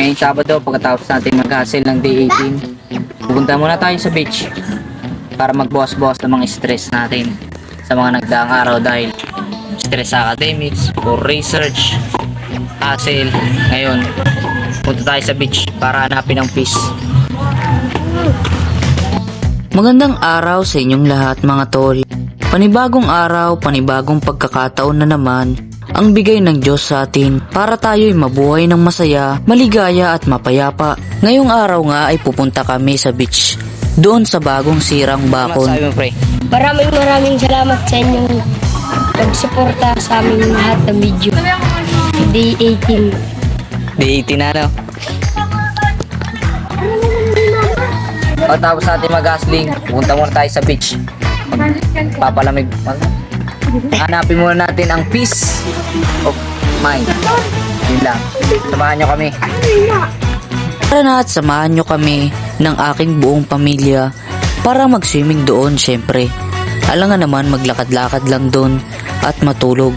Ngayong Sabado, pagkatapos natin mag-hustle ng day 18, pupunta muna tayo sa beach para mag-boss-boss ng mga stress natin sa mga nagdaang araw dahil stress sa academics, for research, hustle. Ngayon, punta tayo sa beach para hanapin ang peace. Magandang araw sa inyong lahat mga tol. Panibagong araw, panibagong pagkakataon na naman ang bigay ng Diyos sa atin para tayo'y mabuhay ng masaya, maligaya at mapayapa. Ngayong araw nga ay pupunta kami sa beach, doon sa bagong sirang bakon. Sabi mo, pre? Maraming salamat sa inyong pagsuporta sa aming lahat ng video. Day 18. Day 18 na, no? Pagkatapos natin mag-hustling, pupunta muna tayo sa beach. Papalamig. Hanapin muna natin ang peace of mind. Yun lang. Samahan nyo kami. Tara na at samahan nyo kami ng aking buong pamilya para mag-swimming doon syempre. Alangan naman maglakad-lakad lang doon at matulog.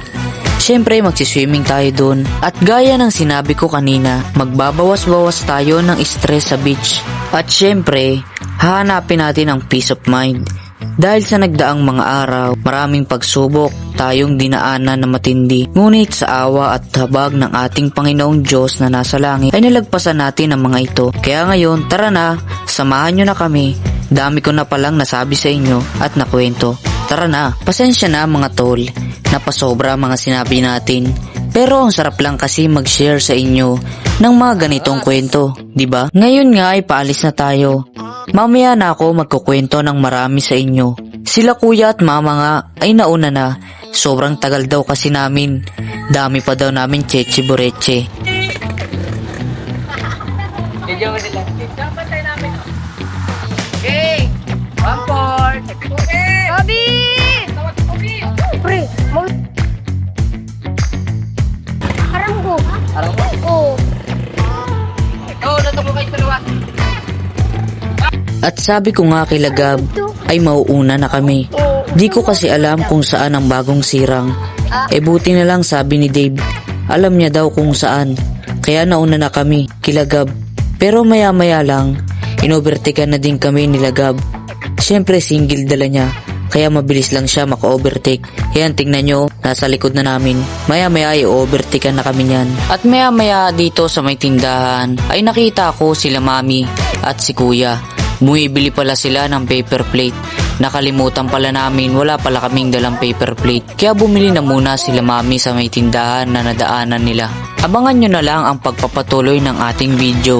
Syempre magsiswimming tayo doon at gaya ng sinabi ko kanina, magbabawas-bawas tayo ng stress sa beach. At syempre, hahanapin natin ang peace of mind. Dahil sa nagdaang mga araw, maraming pagsubok tayong dinaanan na matindi. Ngunit sa awa at habag ng ating Panginoong Diyos na nasa langit, ay nalagpasan natin ang mga ito. Kaya ngayon, tara na, samahan nyo na kami. Dami ko na palang nasabi sa inyo at nakwento. Tara na, pasensya na mga tol, napasobra mga sinabi natin. Pero ang sarap lang kasi mag-share sa inyo ng mga ganitong kwento, di ba? Ngayon nga ay paalis na tayo. Mamaya na ako magkukwento ng marami sa inyo. Sila kuya at mama nga ay nauna na. Sobrang tagal daw kasi namin. Dami pa daw namin cheche bureche. Video mo nila. Okay! One port! Bobby! Pre, Haranggo. Alam mo? Oo. Oo, natunggo kayo dalawa. At sabi ko nga kay Lagab ay mauuna na kami. Di ko kasi alam kung saan ang bagong sirang. Buti na lang sabi ni Dave, alam niya daw kung saan. Kaya nauna na kami kay Lagab. Pero maya maya lang, inovertikan na din kami ni Lagab. Siyempre single dala niya, kaya mabilis lang siya maka-overtake. Yan, tingnan nyo, nasa likod na namin. Maya maya ay overtaken na kami niyan. At maya maya dito sa may tindahan ay nakita ko sila mami at si kuya. Bumibili pala sila ng paper plate. Nakalimutan pala namin, wala pala kaming dalang paper plate. Kaya bumili na muna sila mami sa may tindahan na nadaanan nila. Abangan nyo na lang ang pagpapatuloy ng ating video.